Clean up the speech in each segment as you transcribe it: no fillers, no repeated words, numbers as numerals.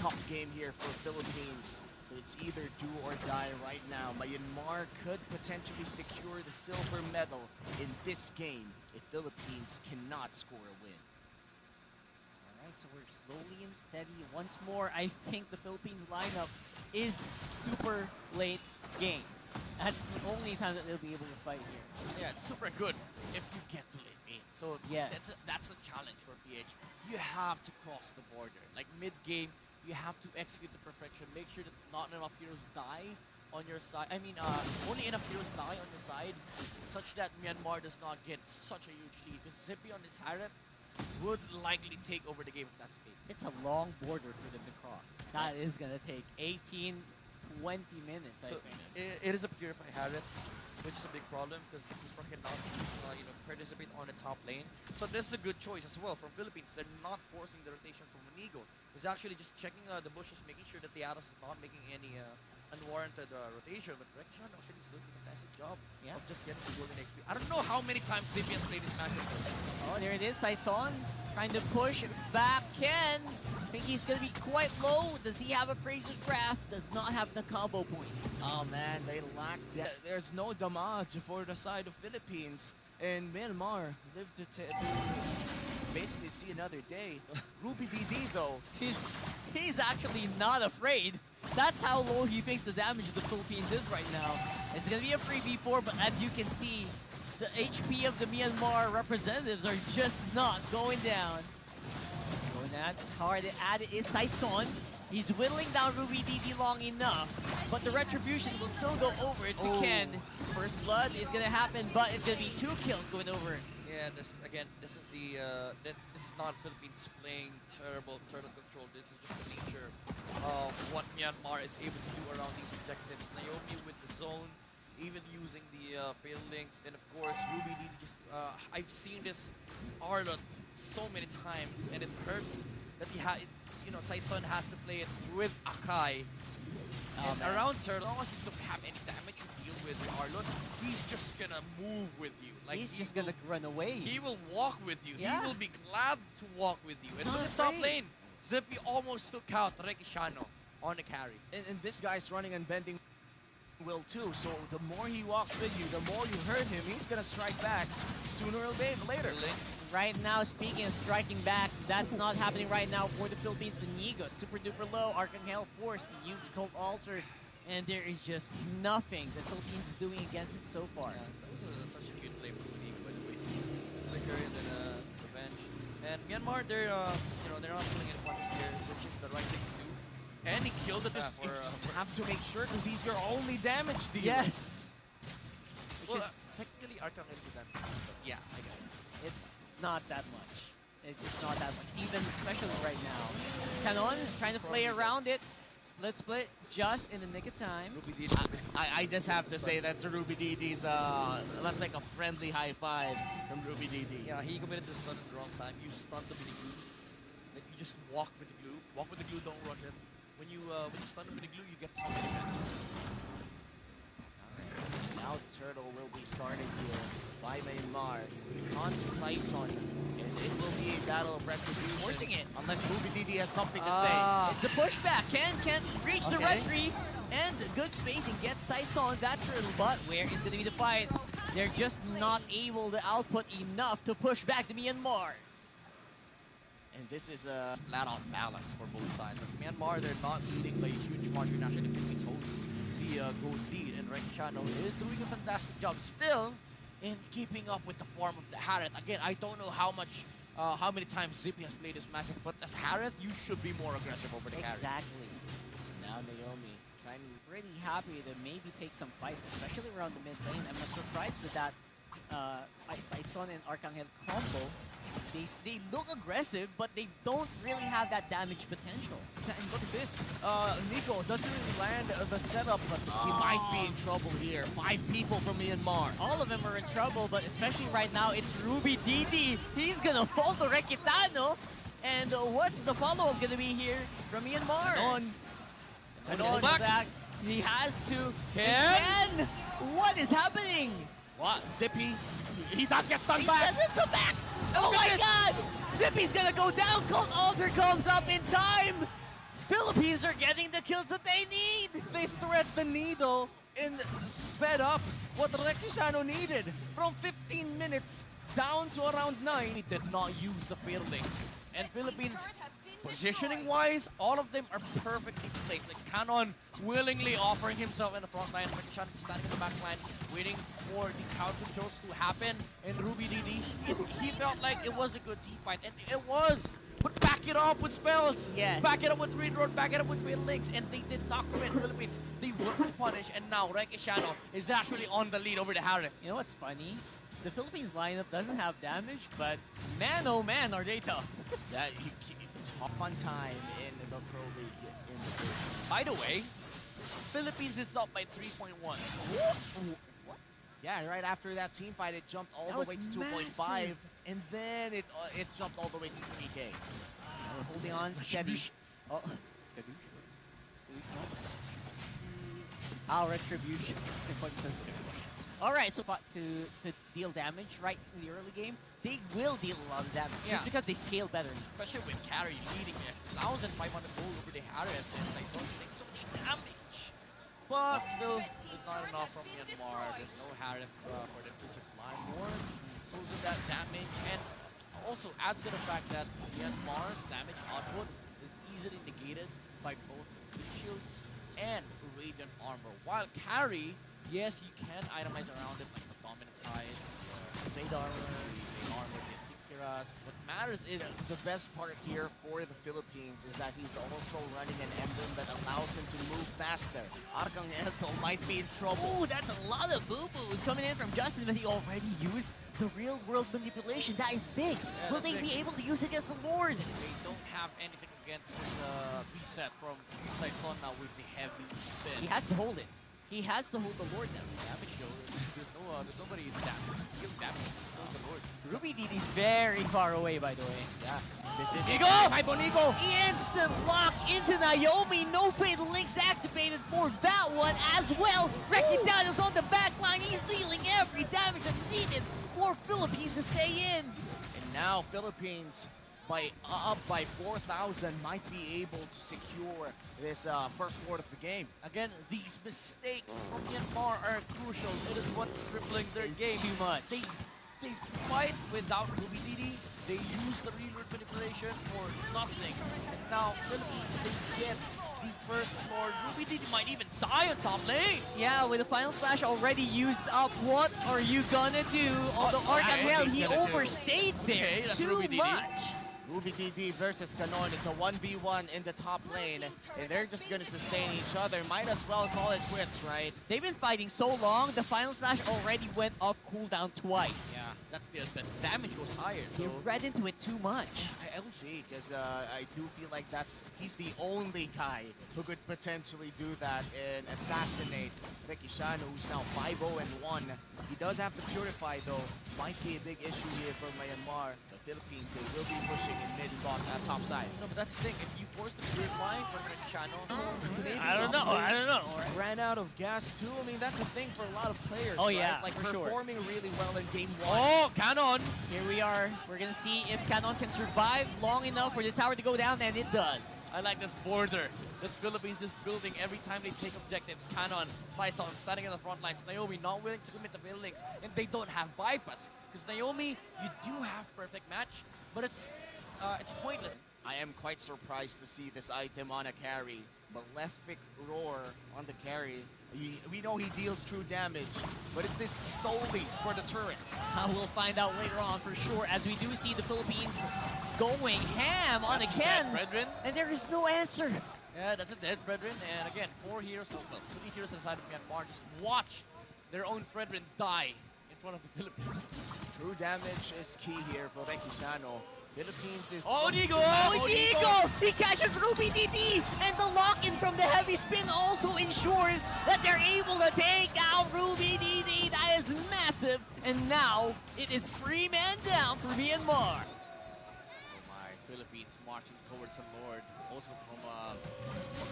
tough game here for Philippines. So it's either do or die right now. Myanmar could potentially secure the silver medal in this game if Philippines cannot score a win. Alright, so we're slowly and steady. Once more, I think the Philippines lineup is super late game. That's the only time that they'll be able to fight here. Yeah, it's super good if you get to late game. So yes, that's a challenge for PH. You have to cross the border. Like mid-game, you have to execute the perfection. Make sure that not enough heroes die on your side. I mean, only enough heroes die on your side, such that Myanmar does not get such a huge lead. Because Zippy on this Harith would likely take over the game if that's the case. It's a long border for them to cross. That is going to take 18, 20 minutes, I think. It is a purified Harith, which is a big problem because the keeper cannot participate on the top lane. So this is a good choice as well from Philippines. They're not forcing the rotation from Inigo. It's actually just checking the bushes, making sure that the Atos is not making any unwarranted rotation. But Rek'Shan actually is doing a fantastic job of just getting the golden XP. I don't know how many times Zippy has played this matchup. Oh, there it is. Saison trying to push back. Ken, I think he's going to be quite low. Does he have a Praiser's Wrath? Does not have the combo points. Oh man, they lack that. There's no damage for the side of Philippines. And Myanmar live to basically see another day. Ruby DD though, he's actually not afraid. That's how low he thinks the damage of the Philippines is right now. It's going to be a free V4, but as you can see, the HP of the Myanmar representatives are just not going down. Going at hard at it is Saison. He's whittling down Ruby DD long enough, but the retribution will still go over to Ken. First blood is going to happen, but it's going to be 2 kills going over. Yeah, this is the this is not Philippines playing terrible turtle control. This is just the nature of what Myanmar is able to do around these objectives. Naomi with the zone, even using the fatal links, and of course Ruby DD just I've seen this Arlot so many times, and it hurts that Saison has to play it with Akai. And around Turtle, as long as you don't have any damage to deal with Arlot, he's just gonna move with you. Like he's just gonna run away. He will walk with you. Yeah. He will be glad to walk with you. And look at top lane. Zippy almost took out Rek'Shano on the carry. And this guy's running and bending will too. So the more he walks with you, the more you hurt him, he's gonna strike back sooner or later. Right now, speaking of striking back, that's not happening right now for the Philippines. Inigo, super duper low. Arcangel forced to use Cold Altar, and there is just nothing the Philippines is doing against it so far. Yeah, that was such a cute play from Inigo, by the way. Flicker and then revenge. And Myanmar, they're they're not pulling any punches here, which is the right thing to do. And he killed it. You just have to make sure because he's your only damage dealer. Yes. Which is technically Arcangel to that. But yeah, I got it. It's not that much. It's not that much, even especially right now. Canon trying to play around it. Split, just in the nick of time. Ruby DD. I just have to say that's a Ruby DD's, that's like a friendly high five from Ruby DD. Yeah, he committed the stun at the wrong time. You stunned him with the glue. Like you just walk with the glue. Walk with the glue, don't rush it. When you stun him with the glue, you get so many chances. Now Turtle will be started here by Myanmar. On to Saison, and it will be a battle of retribution. Forcing it. Unless Ruby DD has something to say. It's the pushback. Can't reach the retry. And good spacing gets Saison that turtle, but where is going to be the fight? They're just not able to output enough to push back the Myanmar. And this is a Flat-out balance for both sides. But Myanmar, they're not leading by a huge margin. Actually, the Philippines holds the gold lead, and Rek'Shano is doing a fantastic job still in keeping up with the form of the Harith. Again, I don't know how many times Zippy has played this matchup, but as Harith, you should be more aggressive over the carry. Exactly. now Naomi. I'm pretty happy to maybe take some fights, especially around the mid lane. I'm not surprised with that Saison and Arcangel combo. They look aggressive, but they don't really have that damage potential. And look at this. Nico doesn't really land the setup, but he might be in trouble here. 5 people from Myanmar. All of them are in trouble, but especially right now, it's Ruby DD. He's gonna fall to Rekitano. And what's the follow-up gonna be here from Myanmar? And on back. He has to. Ken! What is happening? What? Zippy? He does get stunned He back. does it back. Oh my God! Zippy's gonna go down. Cold Altar comes up in time. Philippines are getting the kills that they need. They thread the needle and sped up what Rekishano needed from 15 minutes down to around 9. He did not use the fatal links. And Philippines, positioning-wise, all of them are perfectly placed. Like Canon willingly offering himself in the front line, Rekishan standing in the back line, waiting for the crowd controls to happen. And Ruby DD, he felt like it was a good team fight, and it was. But back it up with spells. Yes. Back it up with reroad, back it up with fatal links, and they did not commit. Philippines, they were punished, and now Rekishano is actually on the lead over the Harith. You know what's funny? The Philippines lineup doesn't have damage, but man, oh man, are they tough. That it's a fun time in the Pro League in the first. By the way, Philippines is up by 3.1. Yeah, right after that team fight, it jumped all That the was way to 2.5, massive. and then it jumped all the way to 3K. We're holding on steady. Oh, retribution. Alright, so to deal damage right in the early game, they will deal a lot of damage. Yeah. Just because they scale better. Especially with carry leading it. 1,500 gold over the Harith, and I don't think so much damage. But still, it's not enough from Myanmar. There's no Harith for them to supply more. So does that damage, and also adds to the fact that Myanmar's damage output is easily negated by both shield and radiant armor. While carry, yes, you can itemize around it like the dominant side, fade armor, the armor, the Tikiras. What matters is The best part here for the Philippines is that he's also running an emblem that allows him to move faster. Arcangel might be in trouble. Ooh, that's a lot of boo-boos coming in from Justin, but he already used the real-world manipulation. That is big. Yeah, Will that's they big. be able to use it against the Lord? they don't have anything against this reset from Tyson now with the heavy spin. He has to hold it. He has to hold the Lord now. Damage though, there's nobody damage. Healing damage. There's the Lord. Ruby DD's very far away, by the way. Yeah, this is Nico! Hi, Bonico! Instant lock into Naomi. No fatal links activated for that one as well. Rekitano's on the back line. He's dealing every damage that's needed for Philippines to stay in. And now Philippines, up by 4,000, might be able to secure this first quart of the game. Again, these mistakes from Myanmar are crucial. It is what's crippling their It's game. too much. They fight without Ruby DD. They use the reload manipulation for nothing. And now Philippines, they get the first sword. Ruby DD might even die on top lane. Yeah, with the final slash already used up, what are you gonna do? Although What Arcangel, he's he gonna do. overstayed there Okay, that's too Ruby DD. much. Ruby DD versus Canon. It's a 1v1 in the top lane, and they're just gonna sustain each other. Might as well call it quits, right? They've been fighting so long, the final slash already went off cooldown twice. Yeah, that's the damage was higher. He So read into it too much. I will see, because I do feel like he's the only guy who could potentially do that and assassinate Rekishano, who's now 5-0-1. He does have to purify, though. Might be a big issue here for Myanmar. The Philippines, they will be pushing in mid-block top side. no, but that's the thing. If you force the purifying from Rekishano, I don't know. Ran out of gas, too. I mean, that's a thing for a lot of players, Oh, right? yeah, Like, for sure. performing really well in game 1. oh, Canon! Here we are. We're gonna see if Canon can survive long enough for the tower to go down, and it does. I like this border that Philippines is building every time they take objectives. Canon, Saison standing in the front lines. Naomi not willing to commit the fatal links, and they don't have bypass. Because Naomi, you do have perfect match, but it's pointless. I am quite surprised to see this item on a carry. Malefic Roar on the carry. We know he deals true damage, but is this solely for the turrets? We'll find out later on for sure, as we do see the Philippines going ham on a That's Ken, dead, brethren. and there is no answer. Yeah, that's a dead, brethren. And again, 4 heroes, well, 3 heroes inside of Myanmar just watch their own brethren die in front of the Philippines. True damage is key here for Rekishano. Philippines is... Oh, Nico! Oh, Diego! He catches Ruby DD, and the lock-in from the heavy spin also ensures that they're able to take out Ruby DD. That is massive, and now it is 3 man down for Myanmar. Oh my, Philippines marching towards the Lord. Also from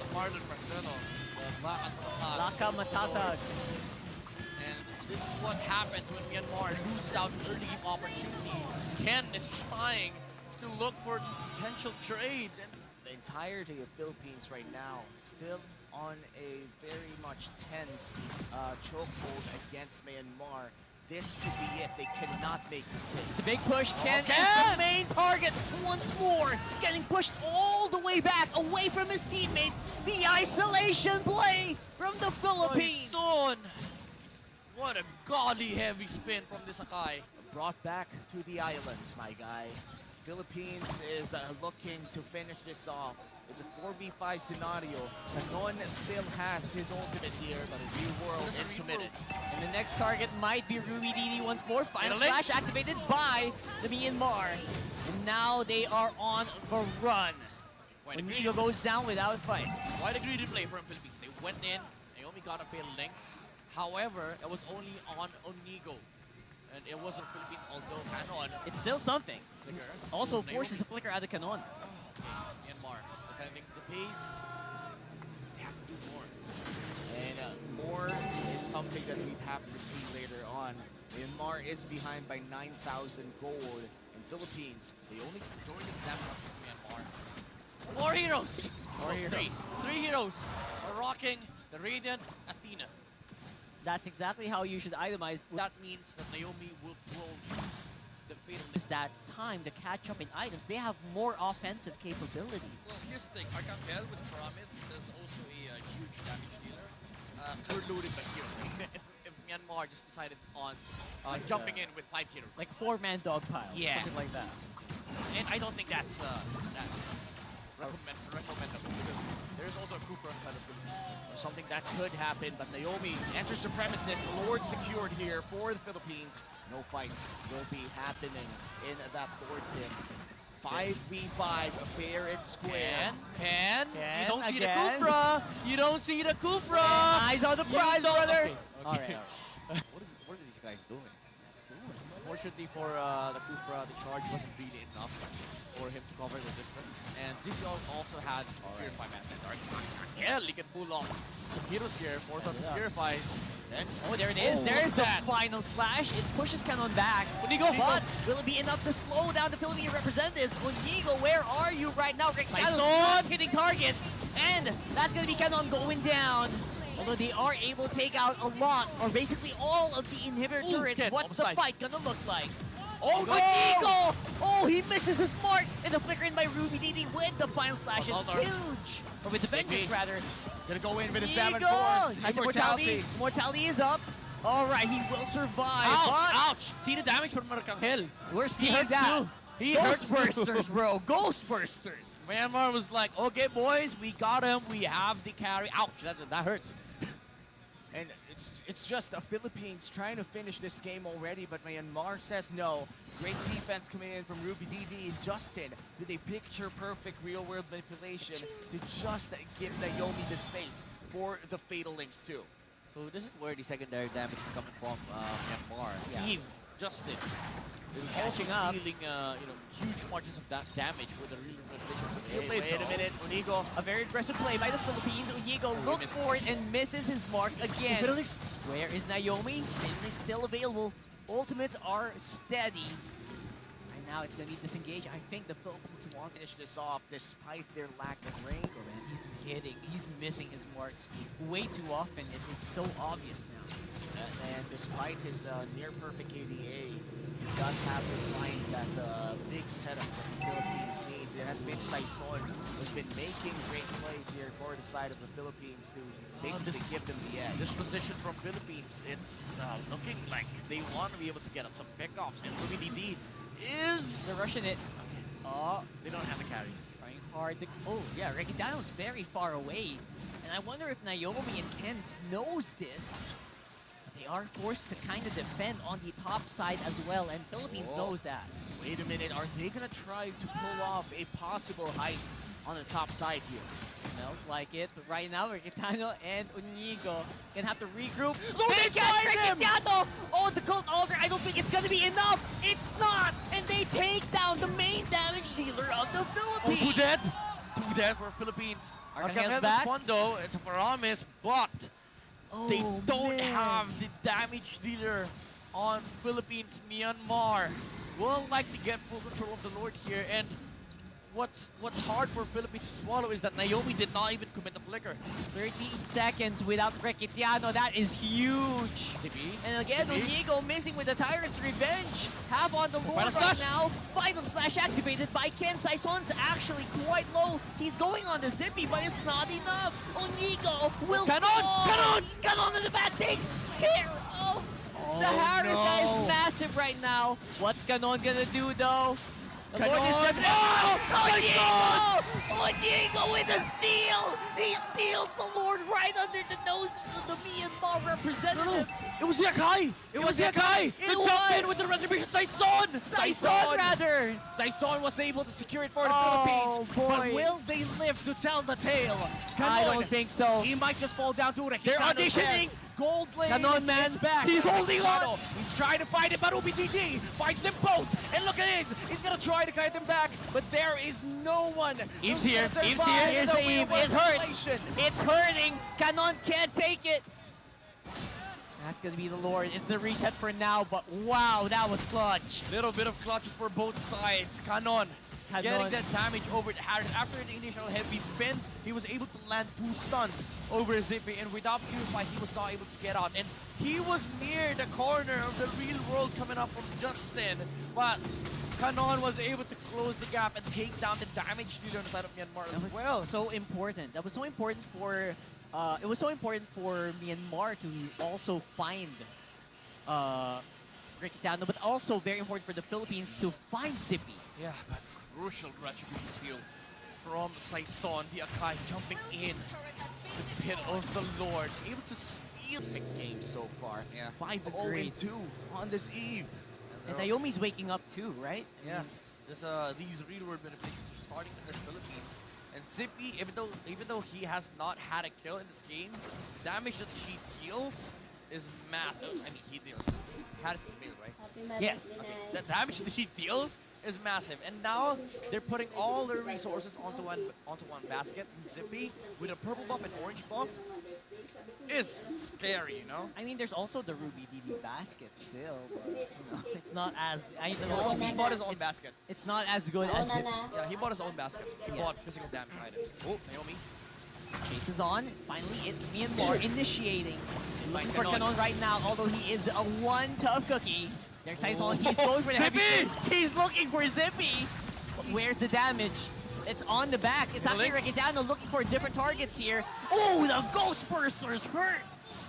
the Marlon Marcelo, the Laka Matata. And this is what happens when Myanmar loses out early game opportunity. Ken is trying to look for potential trades. And The entirety of Philippines right now still on a very much tense chokehold against Myanmar. This could be it. They cannot make mistakes. It's a big push. Ken is Ken! the main target once more. Getting pushed all the way back, away from his teammates. The isolation play from the Philippines. Son! What a godly heavy spin from this Akai. Brought back to the islands, my guy. Philippines is looking to finish this off. It's a 4v5 scenario. Kanon still has his ultimate here, but a Real World is committed. And the next target might be Ruby DD once more. Final Lynch. flash activated by the Myanmar. And now they are on the run. Quite a When greedy, Nigo goes down without a fight. quite a greedy play from Philippines. They went in, Naomi got a failed links. However, it was only on Onigo. And it wasn't Philippines, although Canon It's still something. flicker. Also Naomi. forces a flicker out of Canon. Myanmar defending the pace. They have to do more. And more is something that we have to see later on. Myanmar is behind by 9,000 gold. In Philippines, They only majority of them up to Myanmar. More heroes! More heroes. Three heroes are rocking the Radiant Athena. That's exactly how you should itemize. That means that Naomi will use the fatal Is that time to catch up in items. They have more offensive capability. Well, here's the thing. Arcangel with Promise is also a huge damage dealer. We're loaded by heroes. If Myanmar just decided on jumping in with 5 heroes. Like 4-man dog pile. Yeah. Something like that. And I don't think that's recommendable. There's also a Cooper on side of Philippines. something that could happen, but Naomi enters supremacist. Lord secured here for the Philippines. No fight will be happening in that Lord pit. 5v5, fair and square. Ken, you don't see the again. Cupra. You don't see the Cupra. Eyes on the prize, don't- brother. Okay. All right. What are these guys doing? Unfortunately for the Kufra, the charge wasn't really enough for him to cover the distance. And Zizio also had Purify Management. Yeah, he can pull off some heroes here. 4,000 Purifies. Then, Oh, there it is. There's the that. final slash. It pushes Canon back. Onigo. But will it be enough to slow down the Philippine representatives? Onigo, where are you right now? Cano's Tyson. not hitting targets. And that's going to be Canon going down. Although they are able to take out a lot, or basically all of the inhibitor Ooh, turrets. Ken, What's the offside. fight gonna look like? Oh, Onigo! Oh, he misses his mark. And the flicker in by Ruby DD with the final slash is Altar. huge. Or with the vengeance, rather. Gonna go in with a 7 Onigo! force. Has immortality. Immortality is up. All right, he will survive. but Ouch! See the damage from Arcangel. we're seeing hurts that. you. He hurts you. Ghostbusters, bro. Ghostbusters. Myanmar was like, okay, boys, we got him. We have the carry. Ouch, that hurts. And it's just the Philippines trying to finish this game already, but Myanmar says no. Great defense coming in from Ruby DD and Justin with a picture-perfect real-world manipulation to just give Naomi the space for the Fatal Links too. So this is where the secondary damage is coming from Myanmar. Yeah. Eve, Justin. It was Catching also up. dealing huge margins of that damage with a real manipulation. Wait a minute, Onigo. A very aggressive play by the Philippines. Onigo looks for it and misses his mark again. Where is Naomi? Finally still available. Ultimates are steady. And now it's going to be disengaged. I think the Philippines wants to Finish this off despite their lack of range. man. He's hitting. He's missing his marks way too often. It is so obvious now. And despite his near-perfect KDA, he does have to find that big setup that the Philippines needs. It has been Saison who's been making great plays here for the side of the Philippines to basically give them the edge. This position from Philippines, it's looking like they want to be able to get up some pickoffs. And Ruby DD is... They're rushing it. They don't have the carry. Trying hard to... Oh, yeah. Regidano's very far away. And I wonder if Naomi and Ken knows this. They are forced to kind of defend on the top side as well, and Philippines knows that. Wait a minute, are they gonna try to pull off a possible heist on the top side here? Smells like it. But right now, Regitano and Onigo gonna have to regroup. they find him! Regitano! Oh, the Gold Altar, I don't think it's gonna be enough! It's not! And they take down the main damage dealer of the Philippines! Two dead! Two dead for Philippines. Arcangel's Arcangel's back. Fondo, it's a promise, but Oh, they don't man. have the damage dealer on Philippines, Myanmar. will likely get full control of the Lord here, and what's hard for Philippines to swallow is that Naomi did not even commit the flicker. 30 seconds without Requitiano. That is huge. And again, Onigo missing with the Tyrant's Revenge. Have on the Lord right now. Final Slash activated by Ken. Saison's actually quite low. He's going on the Zippy, but it's not enough. Onigo will fall. Canon in the back takes care of the Harry. That is massive right now. What's Canon gonna do though? The Lord is Onigo with a steal! He steals the Lord right under the nose of the Myanmar representatives. It was Yakai! It was Yakai! The jump in with the reservation, Saison! Saison rather! Saison was able to secure it for the Oh, Philippines. boy. But will they live to tell the tale? I Canon, don't think so. he might just fall down to They're auditioning. Gold Lane Canon, man. is back. He's holding on. He's trying to fight it, but UBDD finds them both. And look at this. He's going to try to guide them back, but there is no one. Eve's here. Eve's here. Here's the Eve. It hurts. It's hurting. Canon can't take it. That's going to be the Lord. It's the reset for now, but wow, that was clutch. Little bit of clutches for both sides. Canon getting that damage over to Harris. After the initial heavy spin, he was able to land 2 stuns over Zippy, and without Purify, he was not able to get out. And he was near the corner of the real world coming up from Justin, but Canon was able to close the gap and take down the damage dealer on the side of Myanmar as well. So important. That was so important for it was so important for Myanmar to also find Requitiano, but also very important for the Philippines to find Zippy. Yeah, but crucial retribution steal from Saison, the Akai jumping in the pit of the Lord, able to steal The game so far. Yeah. 5-0-2 on this Eve. And Naomi's waking up too, right? Yeah, there's these real world manipulations are starting in the Philippines. And Zippy, even though he has not had a kill in this game, the damage that he deals is massive. I mean, he deals. Had his meal, right? Yes. Okay. The damage that he deals is massive, and now they're putting all their resources onto one basket. Zippy with a purple buff and orange buff is scary, you know. I mean, there's also the Ruby DD basket still, but you know, it's not as He bought his own basket. it's not as good as it. Yeah, he bought his own basket. He bought physical damage items. Oh, Naomi. Chases on. Finally, it's Myanmar initiating. Looking for Canon. Canon right now, although he is a one tough cookie. There's Saison. He's going for the heavy Zippy! spin. He's looking for Zippy. But where's the damage? It's on the back. It's actually Requitiano looking for different targets here. Oh, the Ghost Bursters hurt.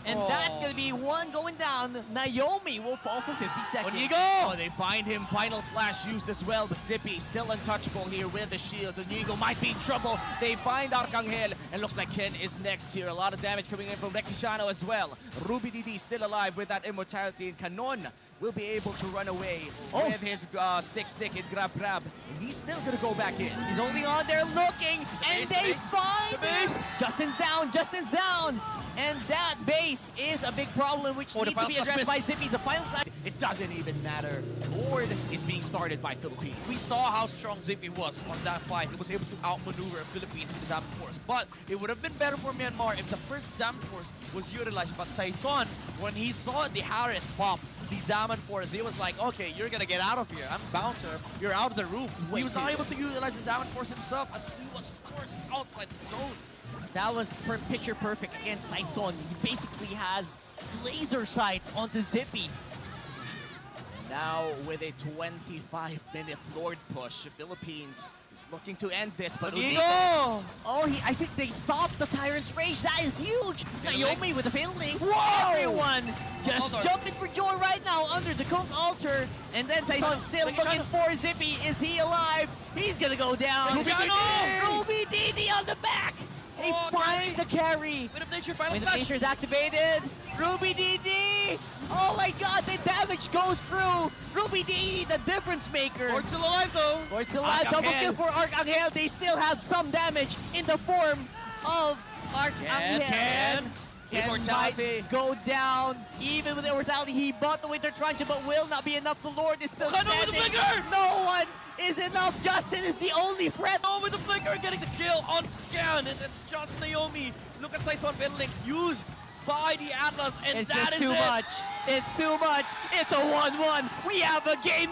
And that's going to be one going down. Naomi will fall for 50 seconds. Onigo! Oh, they find him. Final Slash used as well, but Zippy still untouchable here with the shields. Onigo might be in trouble. They find Arcangel, and looks like Ken is next here. A lot of damage coming in from Requitiano as well. Ruby DD still alive with that immortality, and Canon will be able to run away with his stick and grab. And he's still going to go back in. He's holding on there looking, and they find him. Justin's down. And that base is a big problem, which needs to be addressed by Zippy. The final slash. It doesn't even matter. Lord is being started by Philippines. We saw how strong Zippy was on that fight. He was able to outmaneuver Philippines with the Zam Force. But it would have been better for Myanmar if the first Zam Force was utilized. But Saison, when he saw the Harris pop the Zaman Force, he was like, okay, you're gonna get out of here. I'm bouncer. You're out of the room. He was not able to utilize the Zaman Force himself as he was forced outside the zone. That was picture perfect against Saison. He basically has laser sights onto Zippy. Now with a 25-minute Lord push, the Philippines is looking to end this, but Onigo! Oh, I think they stopped the Tyrant's Rage. That is huge. Naomi with the Fatal Links. Whoa! Everyone just jumping for joy right now under the Coke altar. And then Saison still looking for Zippy. Is he alive? He's gonna go down. Ruby DD on the back. They find the carry. Wind of Nature, final Wind of slash. Nature is activated. Ruby DD. Oh my god, the damage goes through. Ruby DD, the difference maker. Lord's still alive though. Lord's still alive. Double kill for Arcangel. They still have some damage in the form of Arcangel. Ken. Immortality. Might go down. Even with immortality, he bought the Winter Truncheon, but will not be enough. The Lord is still Canon with standing. the flicker! No one is enough. Justin is the only threat. Oh, with the flicker, getting the kill on Ken, and it's just Naomi. Look at Saison Fatal Links used by the Atlas, and It's that just is too it. much. It's too much. It's a 1-1. We have a game.